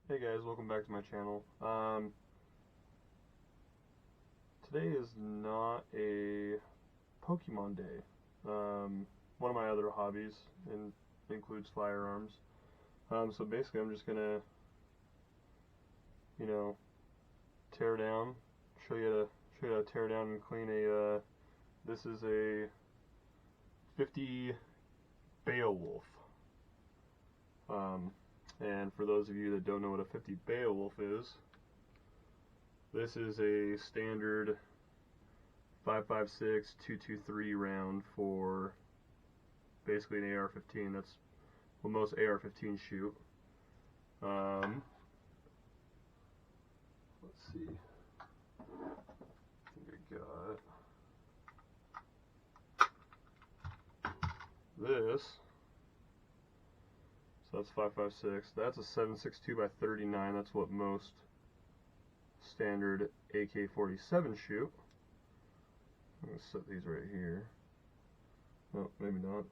Hey guys, welcome back to my channel. Today is not a Pokemon day. One of my other hobbies includes firearms. So basically I'm just gonna, tear down, show you how to tear down and clean a, this is a 50 Beowulf. And for those of you that don't know what a 50 Beowulf is, this is a standard 5.56 223 round for basically an AR-15. That's what most AR-15s shoot. Let's see. I think I got this. So that's 5.56. That's a 7.62 by 39. That's what most standard AK-47 shoot. I'm going to set these right here. No, maybe not.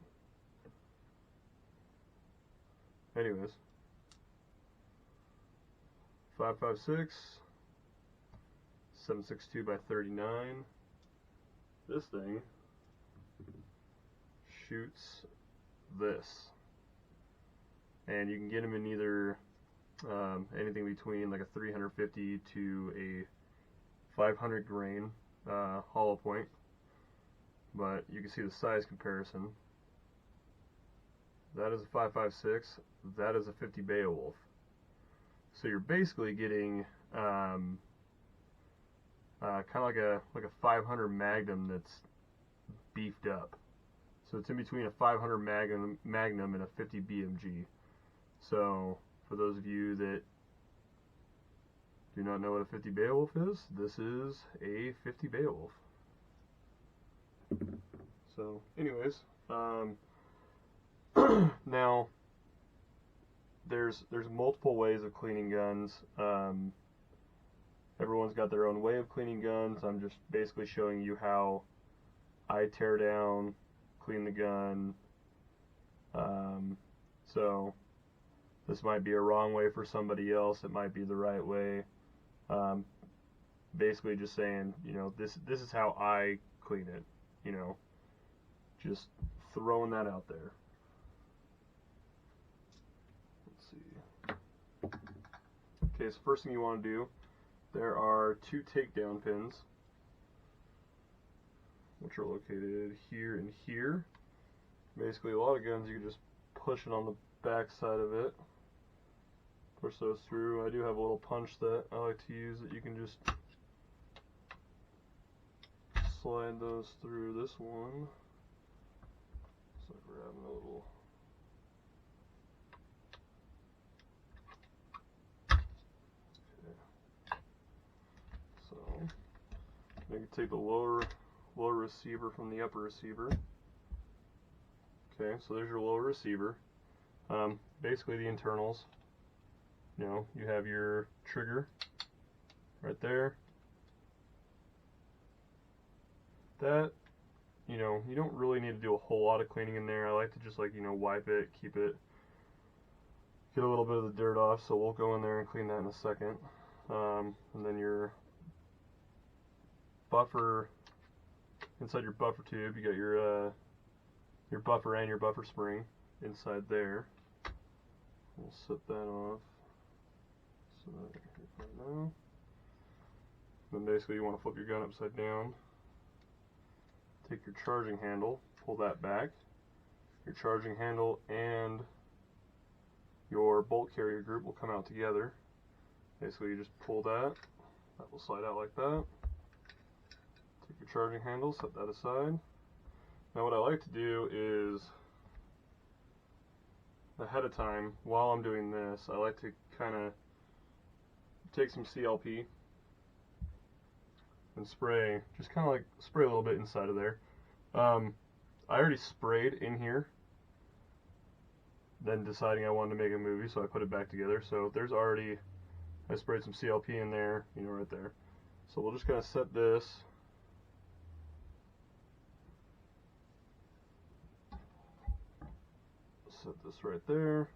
Anyways. 5.56. 7.62 by 39. This thing shoots this. And you can get them in either anything between like a 350 to a 500 grain hollow point, but you can see the size comparison. That is a 5.56, that is a 50 Beowulf. So you're basically getting kind of like a 500 Magnum that's beefed up. So it's in between a 500 Magnum and a 50 BMG. So, for those of you that do not know what a 50 Beowulf is, this is a 50 Beowulf. So, anyways, now there's multiple ways of cleaning guns. Everyone's got their own way of cleaning guns. I'm just basically showing you how I tear down, clean the gun. So this might be a wrong way for somebody else. It might be the right way. Basically just saying, this is how I clean it. Just throwing that out there. Let's see. Okay, so first thing you want to do, there are 2 takedown pins, which are located here and here. Basically, a lot of guns you can just push it on the back side of it. Push those through. I do have a little punch that I like to use that you can just slide those through this one. So grabbing a little. Okay. So you can take the lower receiver from the upper receiver. Okay, so there's your lower receiver. Basically the internals. You have your trigger right there. That, you don't really need to do a whole lot of cleaning in there. I like to just wipe it, keep it, get a little bit of the dirt off, so we'll go in there and clean that in a second. And then your buffer, inside your buffer tube, you got your buffer and your buffer spring inside there. We'll set that off. So right now. Then basically you want to flip your gun upside down. Take your charging handle, pull that back. Your charging handle and your bolt carrier group will come out together. Basically you just pull that. That will slide out like that. Take your charging handle, set that aside. Now what I like to do is, ahead of time, while I'm doing this, I like to kind of take some CLP and spray, just kind of like spray a little bit inside of there. I already sprayed in here, then deciding I wanted to make a movie, so I put it back together. So there's already, I sprayed some CLP in there, right there. So we'll just kind of set this right there.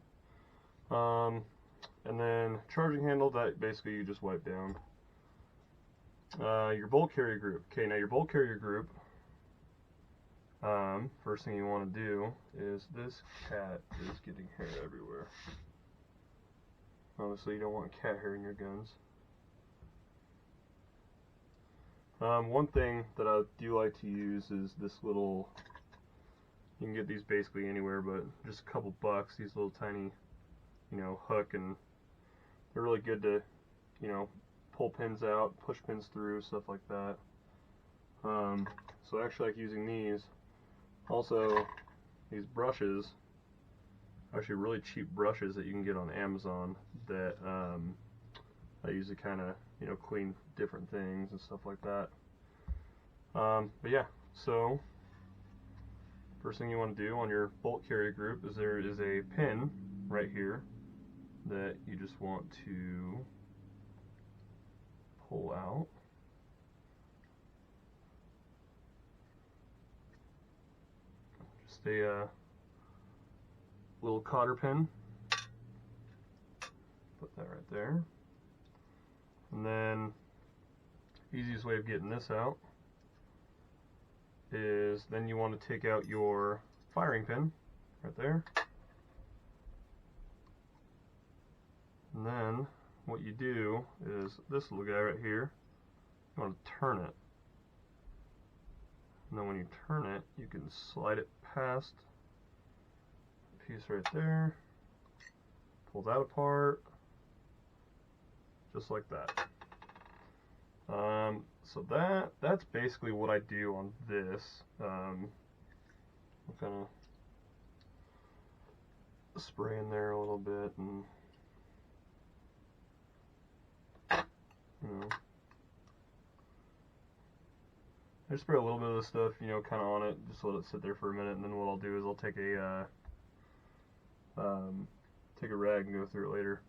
And then charging handle, that basically you just wipe down. Your bolt carrier group. Okay, now your bolt carrier group, first thing you want to do is, this cat is getting hair everywhere. Obviously you don't want cat hair in your guns. One thing that I do like to use is this little, you can get these basically anywhere, but just a couple bucks, these little tiny, you know, hook, and they're really good to, you know, pull pins out, push pins through, stuff like that. So I actually like using these. Also, these brushes, actually really cheap brushes that you can get on Amazon that I use to kind of, you know, clean different things and stuff like that. But yeah, so first thing you want to do on your bolt carrier group is there is a pin right here that you just want to pull out. Just a little cotter pin. Put that right there. And then, easiest way of getting this out is then you want to take out your firing pin right there. And then what you do is this little guy right here, you want to turn it. And then when you turn it, you can slide it past the piece right there, pull that apart, just like that. So that's basically what I do on this. I'll kind of spray in there a little bit, and you know, I just spray a little bit of the stuff, you know, kind of on it, just let it sit there for a minute, and then what I'll do is I'll take a rag and go through it later.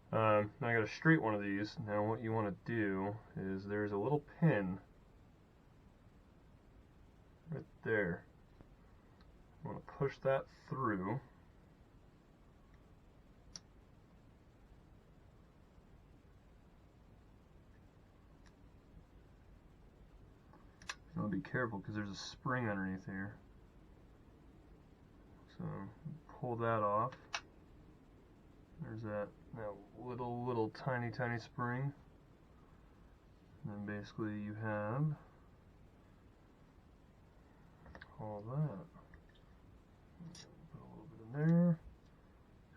Now I got a straight one of these. Now what you want to do is there's a little pin right there. You want to push that through. You want to be careful because there's a spring underneath here. So pull that off. There's that little tiny spring. And then basically you have all that. Put a little bit in there.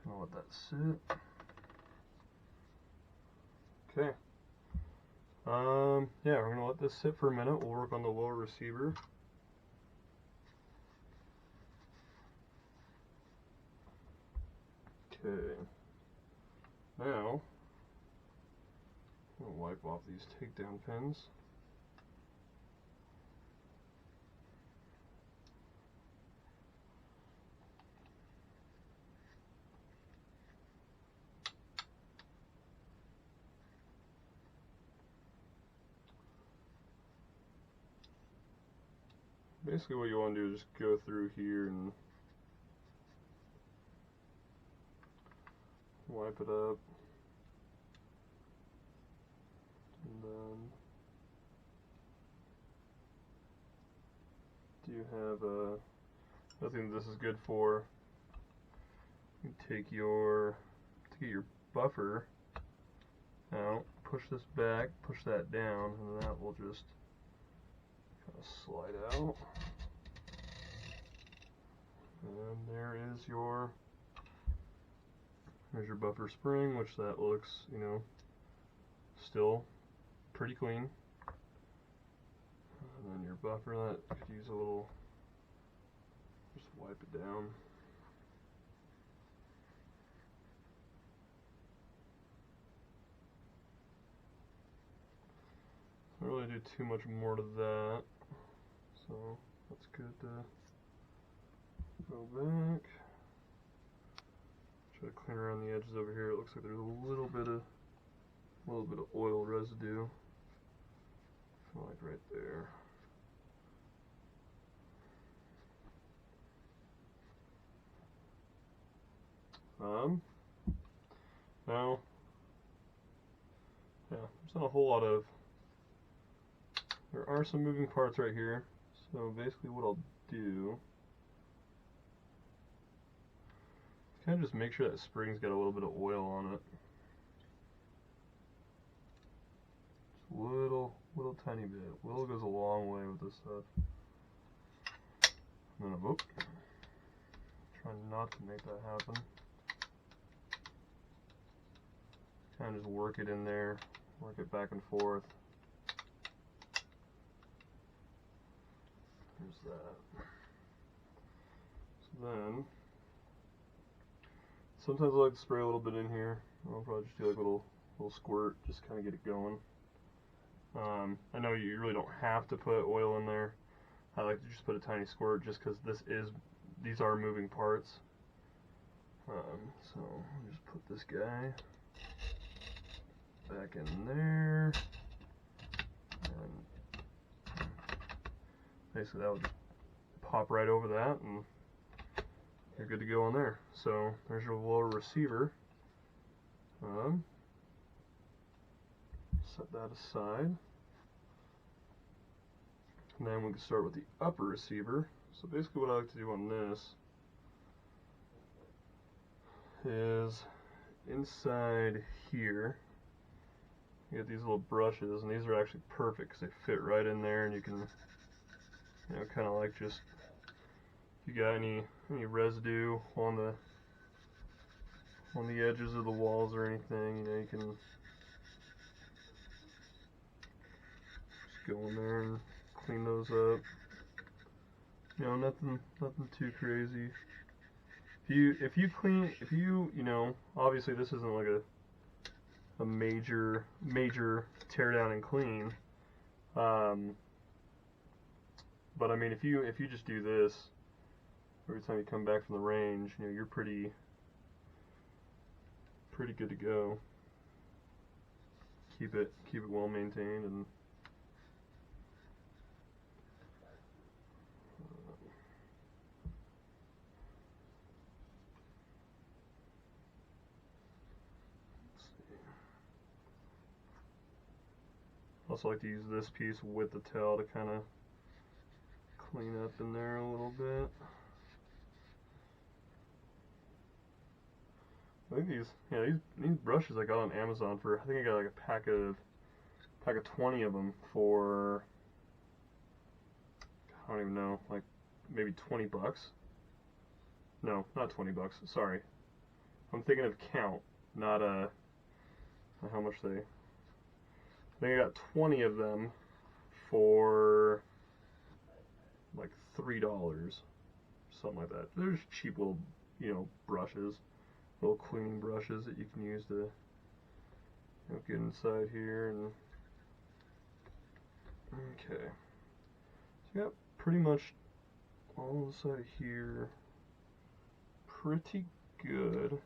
Kind of let that sit. Okay. Yeah, we're gonna let this sit for a minute. We'll work on the lower receiver. Okay. Now, I'm going to wipe off these takedown pins. Basically what you want to do is just go through here and wipe it up. And then do you have I think this is good for, you take your, to get your buffer out, push this back, push that down, and that will just kind of slide out. And there's your buffer spring, which that looks, you know, still pretty clean. And then your buffer, that could use a little, just wipe it down. I don't really do too much more to that, so that's good to go back. Try to clean around the edges over here. It looks like there's a little bit of oil residue. Like right there. Now, yeah, there's not a whole lot of, there are some moving parts right here. So basically what I'll do, kind of just make sure that spring's got a little bit of oil on it. Just little tiny bit. Oil goes a long way with this stuff. And then, whoop, try not to make that happen. Kind of just work it in there, work it back and forth. There's that. So then, sometimes I like to spray a little bit in here. I'll probably just do like a little squirt, just kind of get it going. I know you really don't have to put oil in there. I like to just put a tiny squirt just because these are moving parts. So I'll just put this guy back in there, and basically that would just pop right over that, and you're good to go on there. So there's your lower receiver. Set that aside. And then we can start with the upper receiver. So basically what I like to do on this is inside here, you get these little brushes, and these are actually perfect because they fit right in there, and you can, you know, kind of like just, if you got any residue on the edges of the walls or anything, you know, you can just go in there and clean those up. You know, nothing too crazy. If you know, obviously this isn't like a major tear down and clean. But I mean, if you just do this every time you come back from the range, you know, you're pretty good to go. Keep it well maintained, and also like to use this piece with the tail to kind of clean up in there a little bit. I think these brushes I got on Amazon for, I think I got like a pack of 20 of them for, I don't even know, like maybe 20 bucks. No, not 20 bucks. Sorry, I'm thinking of count, not how much they. I think I got 20 of them for like $3, something like that. They're just cheap little, you know, brushes, little cleaning brushes that you can use to, you know, get inside here. And okay, so you got pretty much all inside of here pretty good.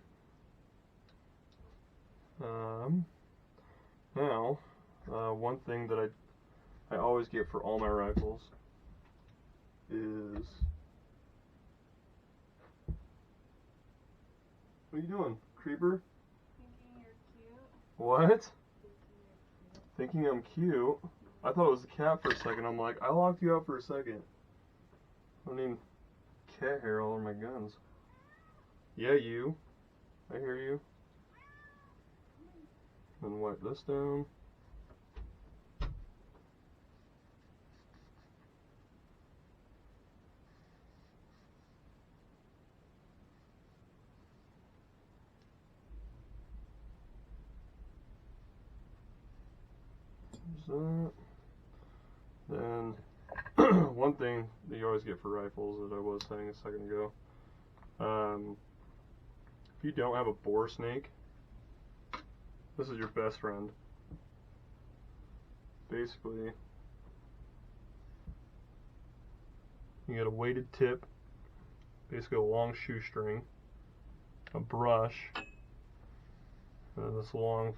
Now, one thing that I always get for all my rifles is, what are you doing, creeper? Thinking you're cute. What? Thinking Thinking you're cute. I'm cute? I thought it was the cat for a second. I'm like, I locked you out for a second. I mean, cat hair all over my guns. Yeah, you. I hear you. Then wipe this down. There's that. Then, one thing that you always get for rifles, that I was saying a second ago, if you don't have a bore snake, this is your best friend. Basically, you get a weighted tip, basically a long shoestring, a brush, and this long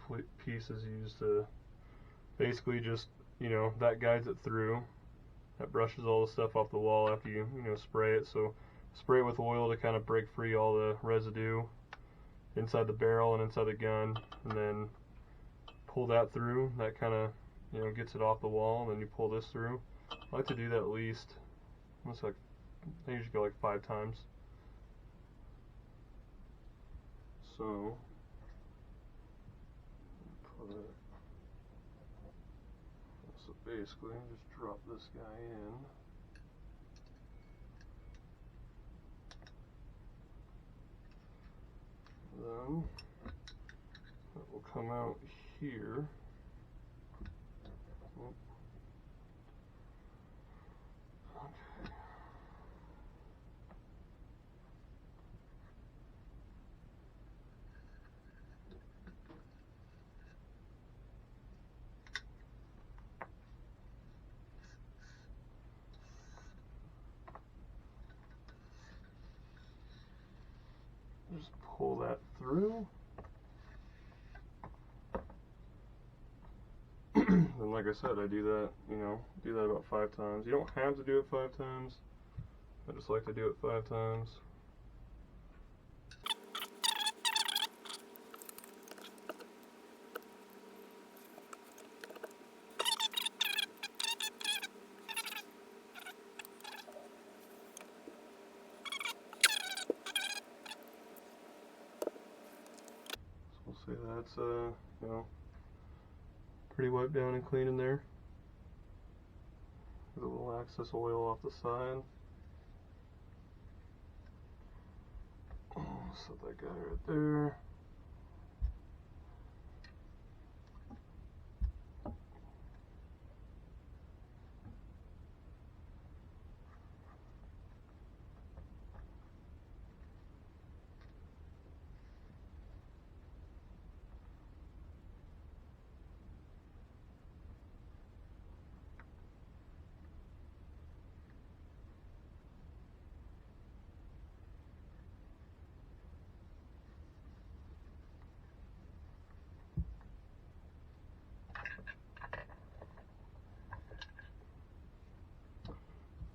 piece is used to basically just, you know, that guides it through. That brushes all the stuff off the wall after you know, spray it. So spray it with oil to kind of break free all the residue, inside the barrel and inside the gun, and then pull that through. That kind of, you know, gets it off the wall, and then you pull this through. I like to do that at least, almost like, I usually go like 5 times. So, put it, so basically, just drop this guy in. Then, that will come out here. Oh. Okay. Just pull that through. And like I said, I do that, you know, do that about 5 times. You don't have to do it 5 times. I just like to do it 5 times. So we'll say that's, you know, pretty wiped down and clean in there. Get a little excess oil off the side. Set that guy right there.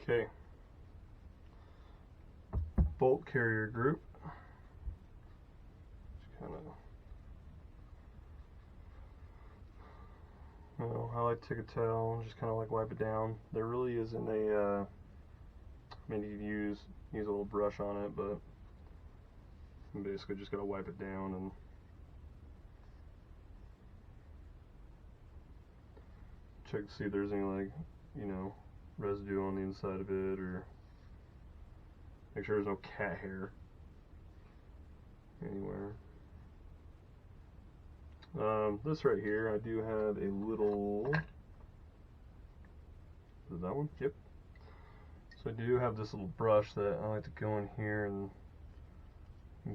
Okay. Bolt carrier group. Just kind of, you know, I like to take a towel and just kind of like wipe it down. There really isn't a, I mean, you can use a little brush on it, but you basically just gotta wipe it down and check to see if there's any, like, you know, residue on the inside of it, or make sure there's no cat hair anywhere. This right here, I do have a little, is that one? Yep. So I do have this little brush that I like to go in here and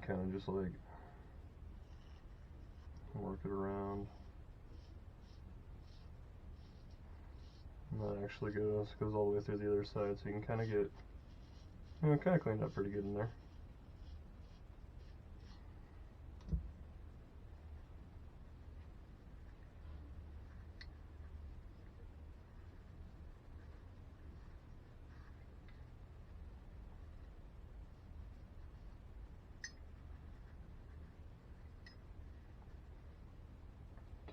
kind of just like work it around. And that actually goes all the way through the other side, so you can kind of get, you know, kind of cleaned up pretty good in there.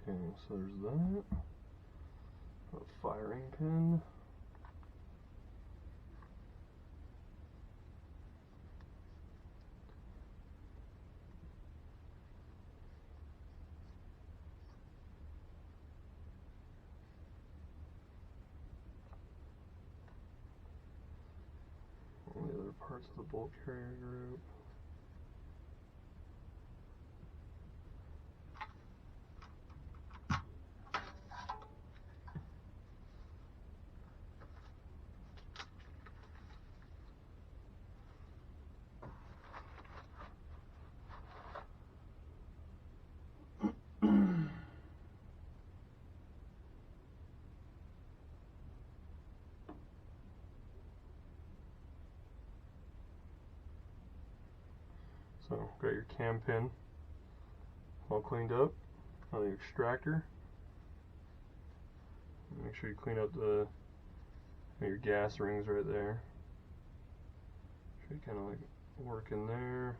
Okay, so there's that. A firing pin. All the other parts of the bolt carrier group. So, got your cam pin all cleaned up. Now the extractor. Make sure you clean up your gas rings right there. Make sure you kind of like work in there.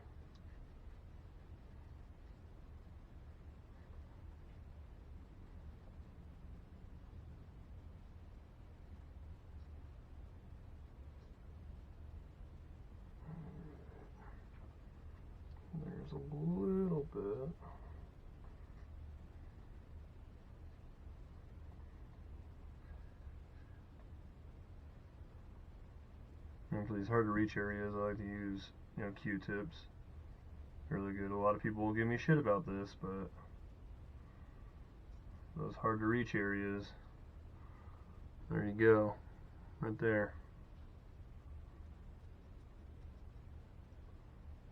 just a little bit. And for these hard to reach areas, I like to use, Q-tips. Really good. A lot of people will give me shit about this, but those hard to reach areas, there you go, right there.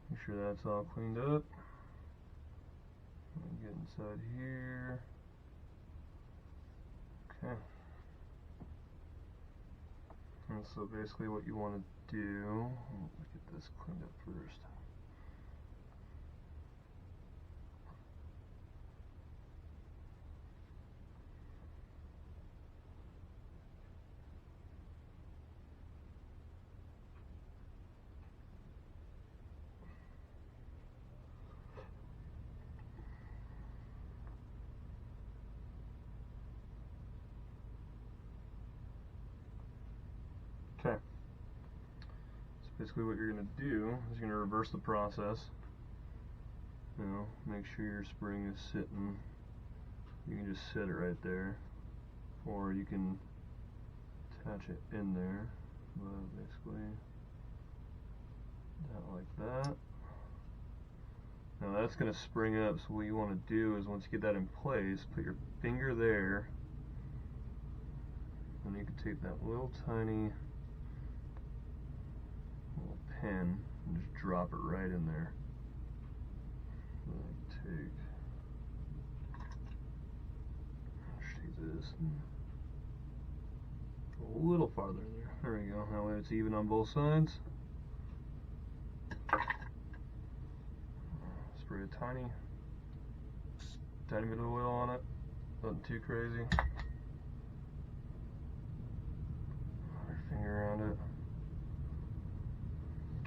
Make sure that's all cleaned up. Get inside here. Okay. And so basically what you want to do, let me get this cleaned up first. Okay. So basically what you're going to do is you're going to reverse the process. Make sure your spring is sitting. You can just set it right there. Or you can attach it in there. But basically, not like that. Now that's going to spring up, so what you want to do is once you get that in place, put your finger there. And you can take that little tiny little pen and just drop it right in there. Take this a little farther in there. There we go. That way it's even on both sides. Spray a tiny bit of oil on it. Nothing too crazy. Put your finger around it.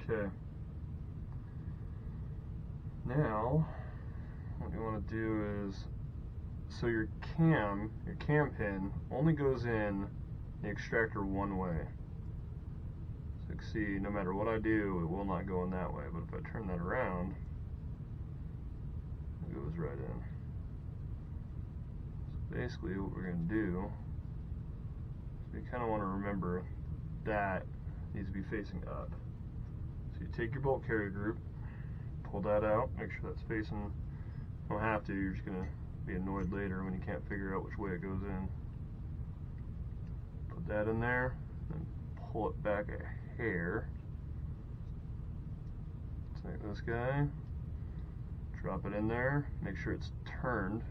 Okay. Now, what you want to do is, so your cam pin only goes in the extractor one way. So you can see, no matter what I do, it will not go in that way. But if I turn that around, it goes right in. So basically, what we're going to do is we kind of want to remember that needs to be facing up. So you take your bolt carrier group, pull that out, make sure that's facing. You don't have to, you're just going to be annoyed later when you can't figure out which way it goes in. Put that in there, and pull it back a hair. Take this guy, drop it in there, make sure it's turned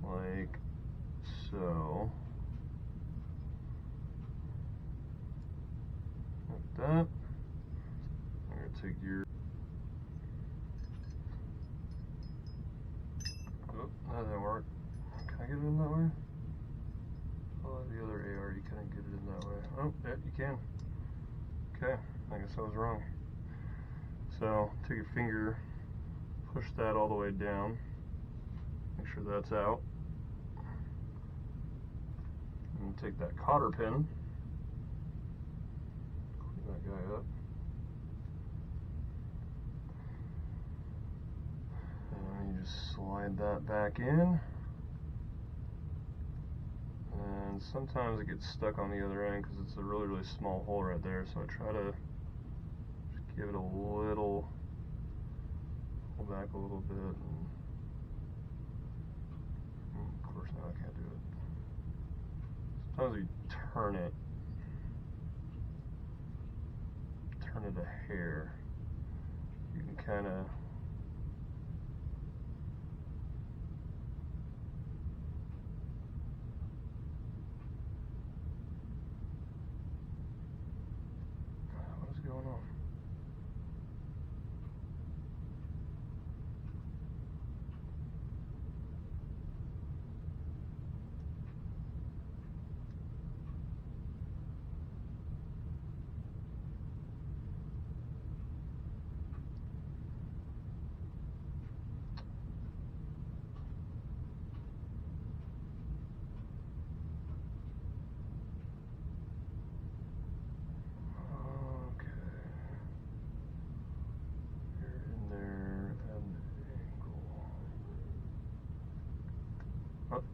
like so. Like that. I'm going to take your... Oh, that didn't work. Can I get it in that way? Oh, the other AR, you couldn't get it in that way. Oh, yeah, you can. Okay, I guess I was wrong. So, take your finger, push that all the way down. Make sure that's out. And take that cotter pin. Clean that guy up. And you just slide that back in. And sometimes it gets stuck on the other end because it's a really, really small hole right there. So I try to just give it a little, pull back a little bit. And of course, now I can't do it. Sometimes you turn it a hair. You can kind of going on?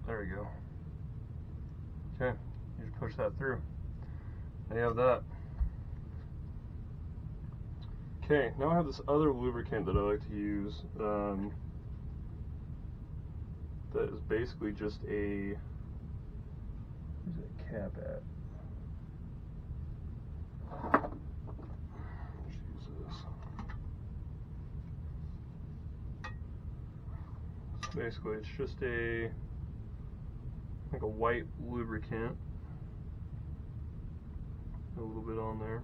There we go. Okay, you just push that through. There you have that. Okay, now I have this other lubricant that I like to use. That is basically just a. Where's that cap at? Let's use this. So basically, it's just like a white lubricant. A little bit on there.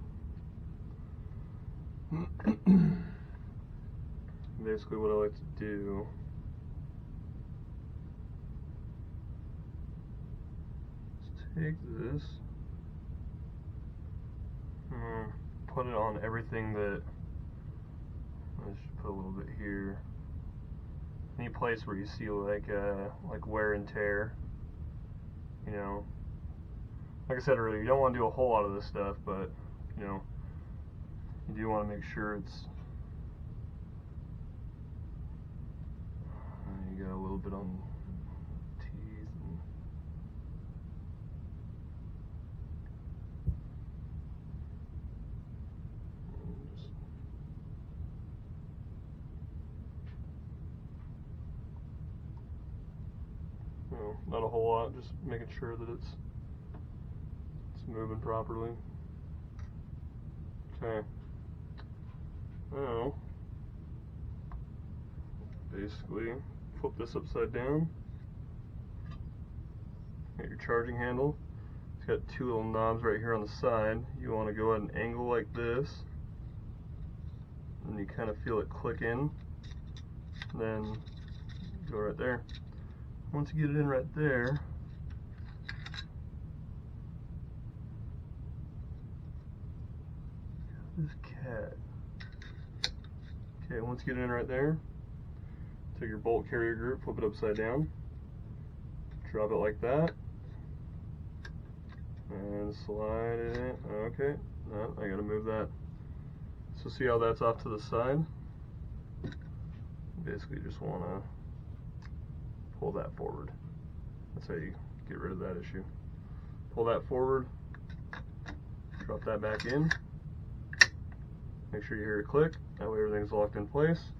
Basically, what I like to do is take this, put it on everything that. Let's just put a little bit here. Any place where you see like wear and tear. You know, like I said earlier, you don't want to do a whole lot of this stuff, but you know, you do want to make sure it's. You got a little bit on teeth. And just, you know, not a whole lot, just making sure that it's moving properly. Okay. Now, basically, flip this upside down. Got your charging handle. It's got two little knobs right here on the side. You want to go at an angle like this, and you kind of feel it click in. Then go right there. Once you get it in right there, this cat. Okay, once you get it in right there, take your bolt carrier group, flip it upside down, drop it like that, and slide it in. Okay, no, I gotta move that. So see how that's off to the side? Basically just wanna pull that forward. That's how you get rid of that issue. Pull that forward, drop that back in. Make sure you hear it click, that way everything's locked in place.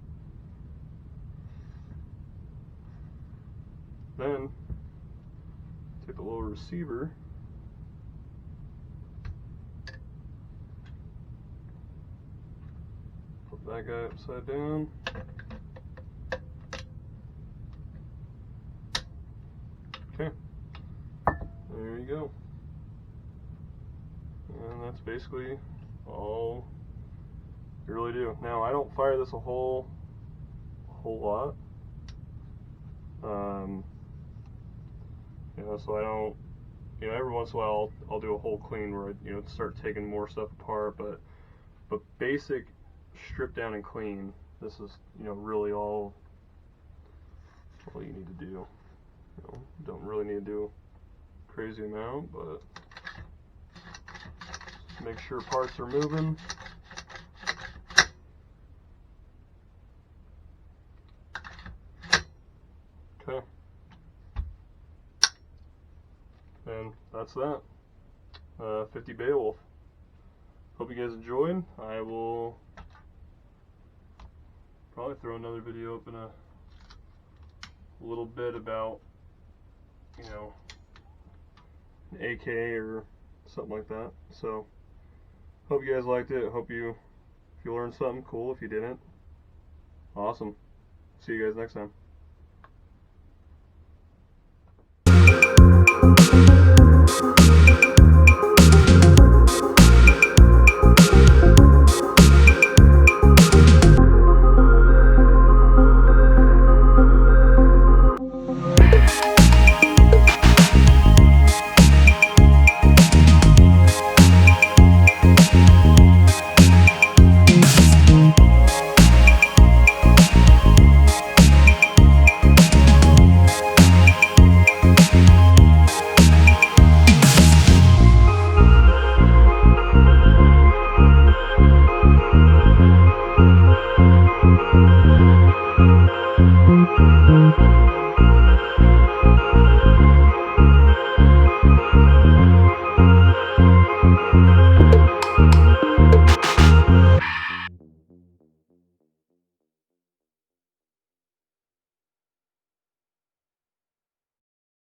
Then, take the little receiver, flip that guy upside down. Okay, there you go. And that's basically all you really do. Now, I don't fire this a whole lot. You know, so I don't, you know, every once in a while I'll do a whole clean where I, you know, start taking more stuff apart, but basic strip down and clean, this is, you know, really all you need to do. You know, don't really need to do a crazy amount, but make sure parts are moving. Okay. And that's that. 50 Beowulf. Hope you guys enjoyed. I will probably throw another video up in a little bit about, you know, an AK or something like that. So, hope you guys liked it. Hope if you learned something, cool. If you didn't, awesome. See you guys next time.